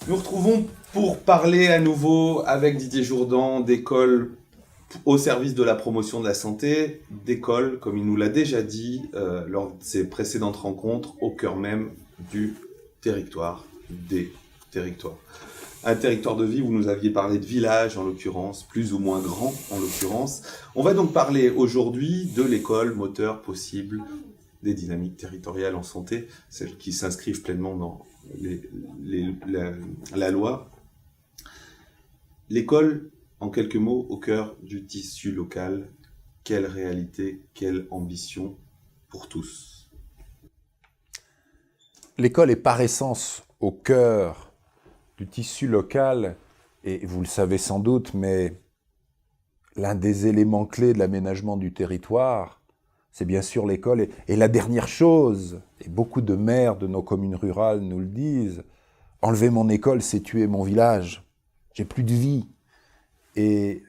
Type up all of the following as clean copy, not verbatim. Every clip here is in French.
Nous retrouvons pour parler à nouveau avec Didier Jourdan d'école au service de la promotion de la santé, d'école, comme il nous l'a déjà dit lors de ses précédentes rencontres, au cœur même du territoire, des territoires. Un territoire de vie où nous aviez parlé de village en l'occurrence, plus ou moins grand en l'occurrence. On va donc parler aujourd'hui de l'école, moteur possible des dynamiques territoriales en santé, celles qui s'inscrivent pleinement dans la loi. L'école, en quelques mots, au cœur du tissu local. Quelle réalité, quelle ambition pour tous. L'école est par essence au cœur du tissu local, et vous le savez sans doute, mais l'un des éléments clés de l'aménagement du territoire, c'est bien sûr l'école. Et la dernière chose, et beaucoup de maires de nos communes rurales nous le disent, enlever mon école, c'est tuer mon village. J'ai plus de vie. Et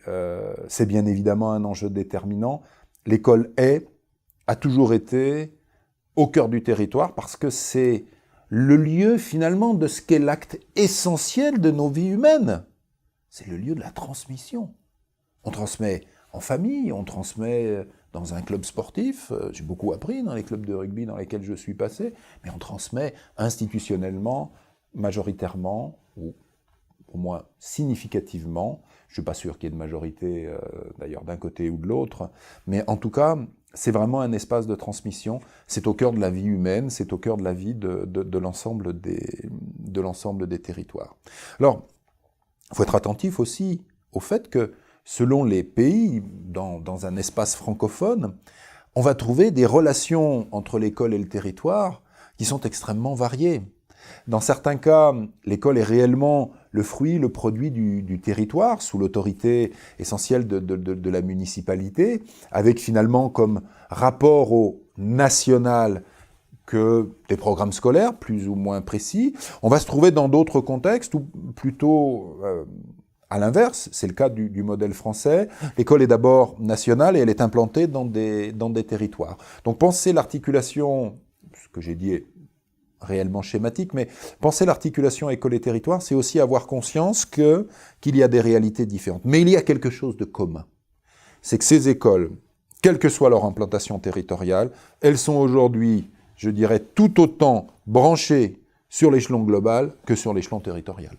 c'est bien évidemment un enjeu déterminant. L'école a toujours été au cœur du territoire parce que c'est le lieu finalement de ce qu'est l'acte essentiel de nos vies humaines. C'est le lieu de la transmission. On transmet en famille, on transmet dans un club sportif. J'ai beaucoup appris dans les clubs de rugby dans lesquels je suis passé, mais on transmet institutionnellement, majoritairement, ou au moins significativement. Je ne suis pas sûr qu'il y ait de majorité d'ailleurs d'un côté ou de l'autre, mais en tout cas, c'est vraiment un espace de transmission. C'est au cœur de la vie humaine, c'est au cœur de la vie de l'ensemble des territoires. Alors, il faut être attentif aussi au fait que selon les pays, dans un espace francophone, on va trouver des relations entre l'école et le territoire qui sont extrêmement variées. Dans certains cas, l'école est réellement le fruit, le produit du territoire, sous l'autorité essentielle de la municipalité, avec finalement comme rapport au national que des programmes scolaires plus ou moins précis. On va se trouver dans d'autres contextes où plutôt à l'inverse, c'est le cas du modèle français. L'école est d'abord nationale et elle est implantée dans des territoires. Donc penser l'articulation, ce que j'ai dit est réellement schématique, mais penser l'articulation école et territoire, c'est aussi avoir conscience qu'il y a des réalités différentes. Mais il y a quelque chose de commun. C'est que ces écoles, quelle que soit leur implantation territoriale, elles sont aujourd'hui, je dirais, tout autant branchées sur l'échelon global que sur l'échelon territorial.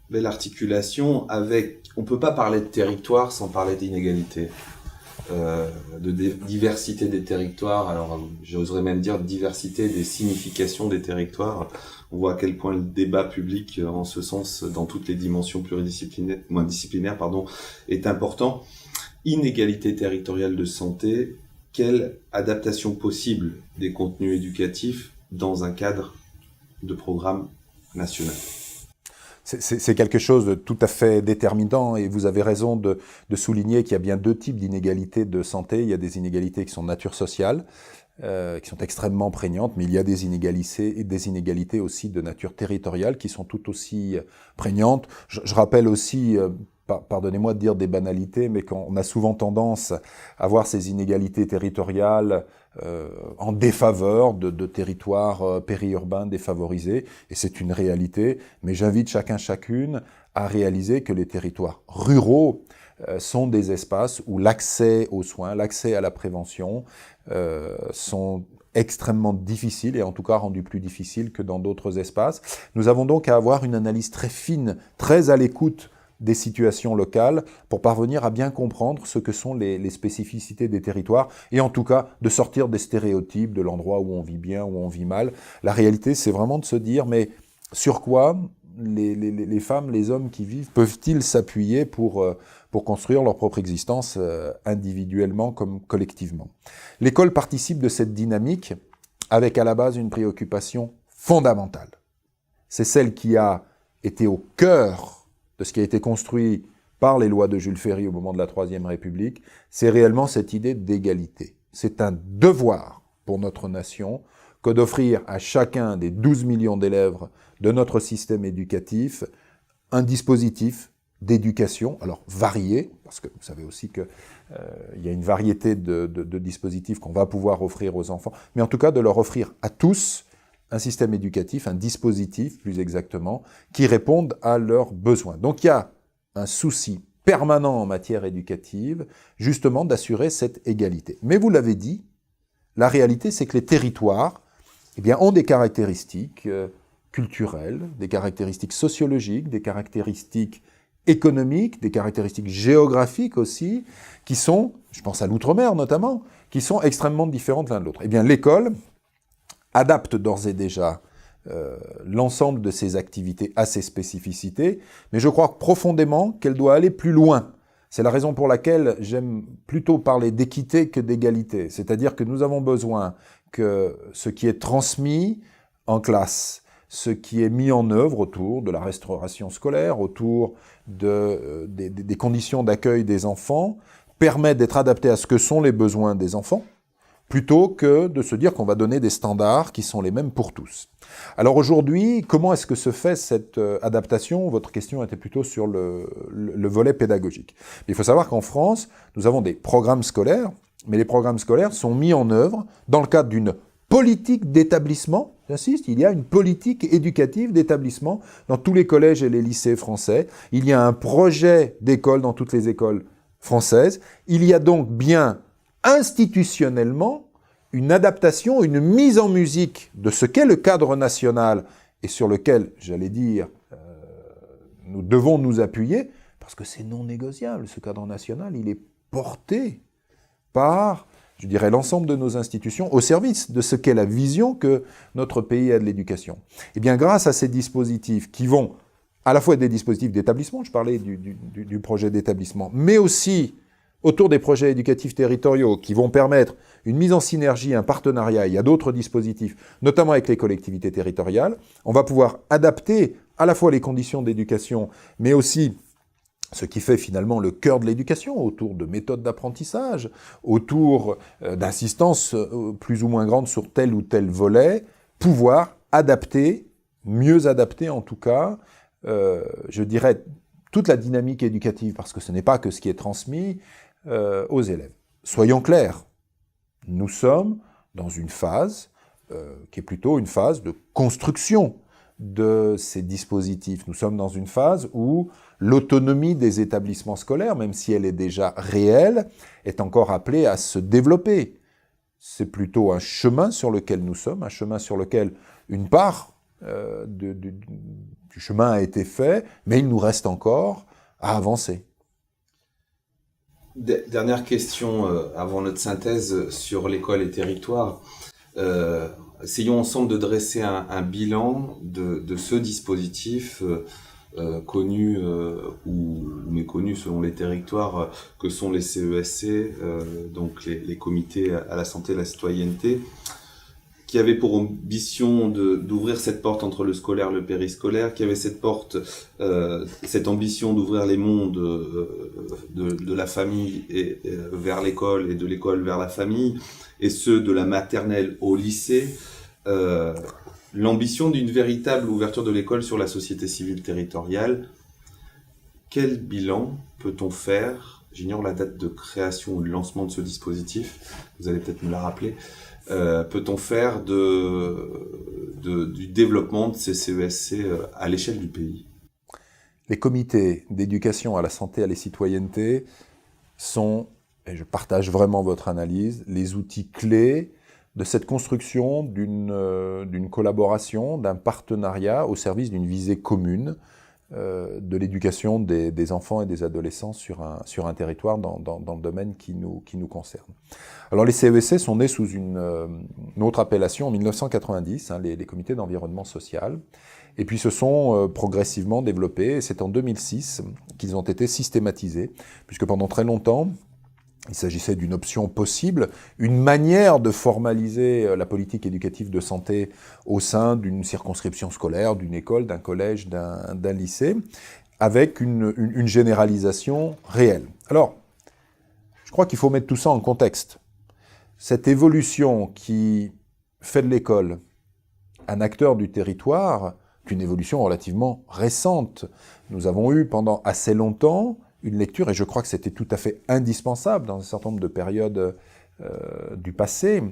Mais l'articulation avec... On ne peut pas parler de territoire sans parler d'inégalité. De diversité des territoires, alors j'oserais même dire diversité des significations des territoires. On voit à quel point le débat public en ce sens, dans toutes les dimensions disciplinaires, est important. Inégalité territoriale de santé, quelle adaptation possible des contenus éducatifs dans un cadre de programme national ? C'est quelque chose de tout à fait déterminant et vous avez raison de souligner qu'il y a bien deux types d'inégalités de santé. Il y a des inégalités qui sont de nature sociale, qui sont extrêmement prégnantes, mais il y a des inégalités aussi de nature territoriale qui sont tout aussi prégnantes. Je rappelle aussi, pardonnez-moi de dire des banalités, mais qu'on a souvent tendance à voir ces inégalités territoriales en défaveur de territoires périurbains défavorisés, et c'est une réalité, mais j'invite chacune à réaliser que les territoires ruraux sont des espaces où l'accès aux soins, l'accès à la prévention sont extrêmement difficiles, et en tout cas rendus plus difficiles que dans d'autres espaces. Nous avons donc à avoir une analyse très fine, très à l'écoute des situations locales pour parvenir à bien comprendre ce que sont les spécificités des territoires et en tout cas de sortir des stéréotypes de l'endroit où on vit bien, où on vit mal. La réalité, c'est vraiment de se dire, mais sur quoi les femmes, les hommes qui vivent peuvent-ils s'appuyer pour construire leur propre existence individuellement comme collectivement. L'école participe de cette dynamique avec à la base une préoccupation fondamentale. C'est celle qui a été au cœur de ce qui a été construit par les lois de Jules Ferry au moment de la Troisième République, c'est réellement cette idée d'égalité. C'est un devoir pour notre nation que d'offrir à chacun des 12 millions d'élèves de notre système éducatif un dispositif d'éducation, alors varié, parce que vous savez aussi qu'il y a une variété de dispositifs qu'on va pouvoir offrir aux enfants, mais en tout cas de leur offrir à tous un système éducatif, un dispositif plus exactement, qui réponde à leurs besoins. Donc il y a un souci permanent en matière éducative, justement d'assurer cette égalité. Mais vous l'avez dit, la réalité c'est que les territoires ont des caractéristiques culturelles, des caractéristiques sociologiques, des caractéristiques économiques, des caractéristiques géographiques aussi, qui sont, je pense à l'outre-mer notamment, qui sont extrêmement différentes l'un de l'autre. L'école adapte d'ores et déjà l'ensemble de ses activités à ses spécificités, mais je crois profondément qu'elle doit aller plus loin. C'est la raison pour laquelle j'aime plutôt parler d'équité que d'égalité. C'est-à-dire que nous avons besoin que ce qui est transmis en classe, ce qui est mis en œuvre autour de la restauration scolaire, autour des conditions d'accueil des enfants, permet d'être adapté à ce que sont les besoins des enfants, plutôt que de se dire qu'on va donner des standards qui sont les mêmes pour tous. Alors aujourd'hui, comment est-ce que se fait cette adaptation? Votre question était plutôt sur le volet pédagogique. Il faut savoir qu'en France, nous avons des programmes scolaires, mais les programmes scolaires sont mis en œuvre dans le cadre d'une politique d'établissement. J'insiste, il y a une politique éducative d'établissement dans tous les collèges et les lycées français. Il y a un projet d'école dans toutes les écoles françaises. Il y a donc bien institutionnellement une adaptation, une mise en musique de ce qu'est le cadre national et sur lequel, j'allais dire, nous devons nous appuyer, parce que c'est non négociable. Ce cadre national, il est porté par, je dirais, l'ensemble de nos institutions au service de ce qu'est la vision que notre pays a de l'éducation. Grâce à ces dispositifs qui vont à la fois des dispositifs d'établissement, je parlais du projet d'établissement, mais aussi autour des projets éducatifs territoriaux qui vont permettre une mise en synergie, un partenariat, il y a d'autres dispositifs, notamment avec les collectivités territoriales, on va pouvoir adapter à la fois les conditions d'éducation, mais aussi ce qui fait finalement le cœur de l'éducation, autour de méthodes d'apprentissage, autour d'insistance plus ou moins grande sur tel ou tel volet, pouvoir adapter, mieux adapter en tout cas, je dirais, toute la dynamique éducative, parce que ce n'est pas que ce qui est transmis aux élèves. Soyons clairs, nous sommes dans une phase qui est plutôt une phase de construction de ces dispositifs. Nous sommes dans une phase où l'autonomie des établissements scolaires, même si elle est déjà réelle, est encore appelée à se développer. C'est plutôt un chemin sur lequel nous sommes, un chemin sur lequel une part du chemin a été fait, mais il nous reste encore à avancer. Dernière question avant notre synthèse sur l'école et territoire. Essayons ensemble de dresser un bilan de ce dispositif connu ou méconnu selon les territoires que sont les CESC, donc les comités à la santé et la citoyenneté, qui avait pour ambition d'ouvrir cette porte entre le scolaire et le périscolaire, qui avait cette ambition d'ouvrir les mondes de la famille vers l'école et de l'école vers la famille, et ce de la maternelle au lycée, l'ambition d'une véritable ouverture de l'école sur la société civile territoriale. Quel bilan peut-on faire? J'ignore la date de création ou de lancement de ce dispositif, vous allez peut-être me la rappeler. Peut-on faire du développement de ces CESC à l'échelle du pays? Les comités d'éducation à la santé et à la citoyenneté sont, et je partage vraiment votre analyse, les outils clés de cette construction d'une collaboration, d'un partenariat au service d'une visée commune de l'éducation des enfants et des adolescents sur un territoire dans le domaine qui nous concerne. Alors les CESC sont nés sous une autre appellation en 1990, les comités d'environnement social, et puis se sont progressivement développés, et c'est en 2006 qu'ils ont été systématisés, puisque pendant très longtemps, il s'agissait d'une option possible, une manière de formaliser la politique éducative de santé au sein d'une circonscription scolaire, d'une école, d'un collège, d'un lycée, avec une généralisation réelle. Alors, je crois qu'il faut mettre tout ça en contexte. Cette évolution qui fait de l'école un acteur du territoire, est une évolution relativement récente. Nous avons eu pendant assez longtemps une lecture, et je crois que c'était tout à fait indispensable dans un certain nombre de périodes du passé,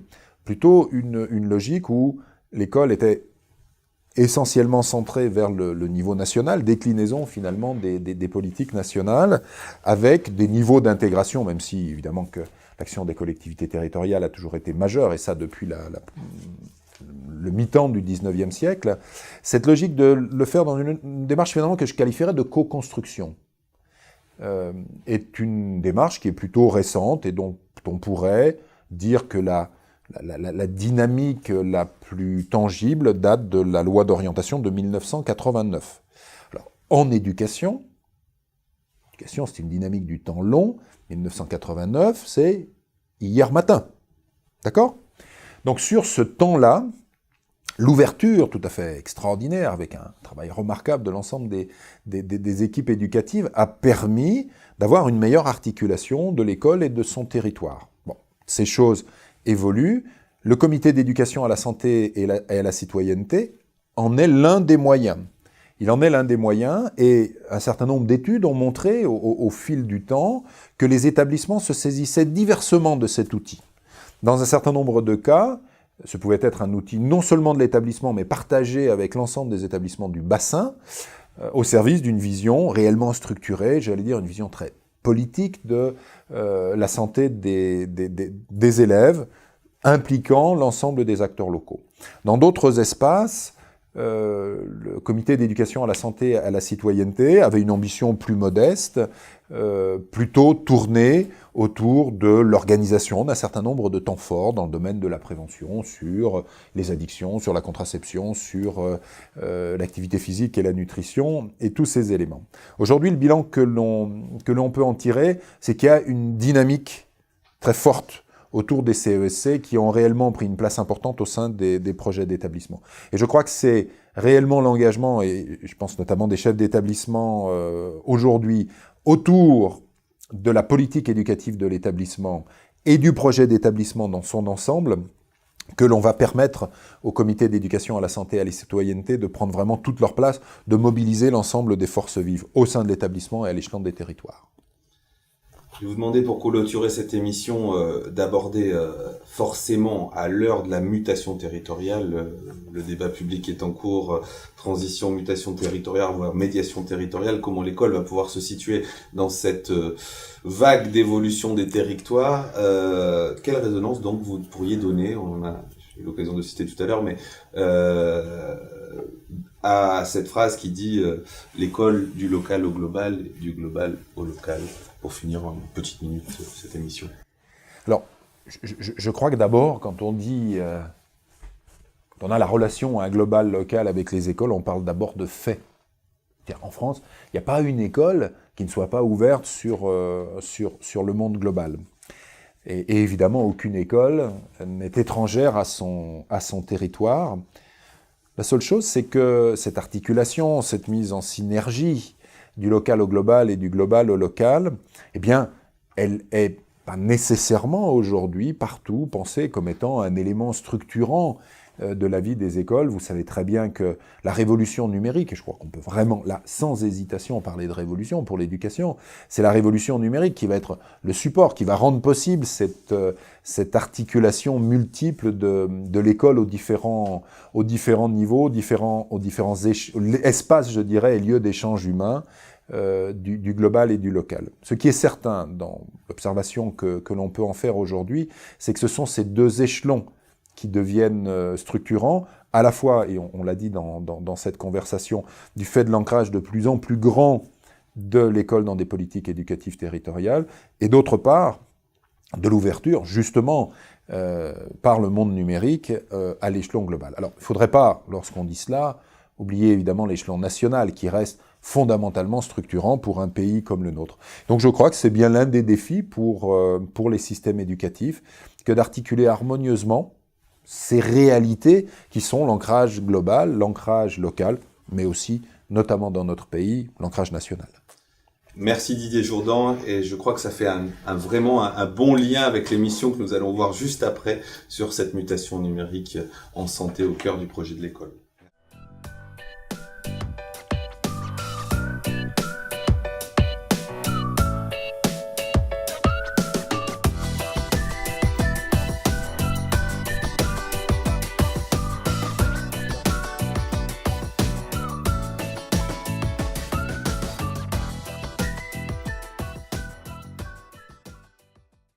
plutôt une logique où l'école était essentiellement centrée vers le niveau national, déclinaison finalement des politiques nationales, avec des niveaux d'intégration, même si évidemment que l'action des collectivités territoriales a toujours été majeure, et ça depuis le mi-temps du 19e siècle, cette logique de le faire dans une démarche finalement que je qualifierais de co-construction est une démarche qui est plutôt récente et dont on pourrait dire que la dynamique la plus tangible date de la loi d'orientation de 1989. Alors, en éducation, c'est une dynamique du temps long. 1989, c'est hier matin. D'accord ? Donc sur ce temps-là, l'ouverture tout à fait extraordinaire, avec un travail remarquable de l'ensemble des équipes éducatives, a permis d'avoir une meilleure articulation de l'école et de son territoire. Bon, ces choses évoluent. Le comité d'éducation à la santé et à la citoyenneté en est l'un des moyens. Il en est l'un des moyens, et un certain nombre d'études ont montré au fil du temps que les établissements se saisissaient diversement de cet outil. Dans un certain nombre de cas, ce pouvait être un outil non seulement de l'établissement, mais partagé avec l'ensemble des établissements du bassin, au service d'une vision réellement structurée, j'allais dire une vision très politique de la santé des élèves, impliquant l'ensemble des acteurs locaux. Dans d'autres espaces, le comité d'éducation à la santé et à la citoyenneté avait une ambition plus modeste, plutôt tournée autour de l'organisation d'un certain nombre de temps forts dans le domaine de la prévention, sur les addictions, sur la contraception, sur l'activité physique et la nutrition, et tous ces éléments. Aujourd'hui, le bilan que l'on peut en tirer, c'est qu'il y a une dynamique très forte autour des CESC qui ont réellement pris une place importante au sein des projets d'établissement. Et je crois que c'est réellement l'engagement, et je pense notamment des chefs d'établissement aujourd'hui, autour de la politique éducative de l'établissement et du projet d'établissement dans son ensemble, que l'on va permettre au comité d'éducation à la santé et à la citoyenneté de prendre vraiment toute leur place, de mobiliser l'ensemble des forces vives au sein de l'établissement et à l'échelon des territoires. Je vais vous demander, pour clôturer cette émission, d'aborder forcément, à l'heure de la mutation territoriale, le débat public est en cours, transition, mutation territoriale, voire médiation territoriale, comment l'école va pouvoir se situer dans cette vague d'évolution des territoires. Quelle résonance donc vous pourriez donner, on a eu l'occasion de citer tout à l'heure, mais à cette phrase qui dit l'école du local au global, et du global au local, pour finir en une petite minute cette émission. Alors, je crois que d'abord, quand on dit, quand on a la relation global-local avec les écoles, on parle d'abord de faits. En France, il n'y a pas une école qui ne soit pas ouverte sur le monde global. Et évidemment, aucune école n'est étrangère à son territoire. La seule chose, c'est que cette articulation, cette mise en synergie du local au global et du global au local, eh bien, elle est pas nécessairement aujourd'hui, partout, pensée comme étant un élément structurant de la vie des écoles. Vous savez très bien que la révolution numérique, et je crois qu'on peut vraiment, là, sans hésitation, parler de révolution pour l'éducation, c'est la révolution numérique qui va être le support, qui va rendre possible cette articulation multiple de l'école aux différents niveaux, aux différents espaces, je dirais, et lieux d'échange humain, du global et du local. Ce qui est certain dans l'observation que l'on peut en faire aujourd'hui, c'est que ce sont ces deux échelons qui deviennent structurants, à la fois, et on l'a dit dans cette conversation, du fait de l'ancrage de plus en plus grand de l'école dans des politiques éducatives territoriales, et d'autre part, de l'ouverture, justement, par le monde numérique à l'échelon global. Alors, il ne faudrait pas, lorsqu'on dit cela, oublier évidemment l'échelon national, qui reste fondamentalement structurant pour un pays comme le nôtre. Donc je crois que c'est bien l'un des défis pour les systèmes éducatifs, que d'articuler harmonieusement ces réalités qui sont l'ancrage global, l'ancrage local, mais aussi, notamment dans notre pays, l'ancrage national. Merci Didier Jourdan, et je crois que ça fait vraiment un bon lien avec l'émission que nous allons voir juste après sur cette mutation numérique en santé au cœur du projet de l'école.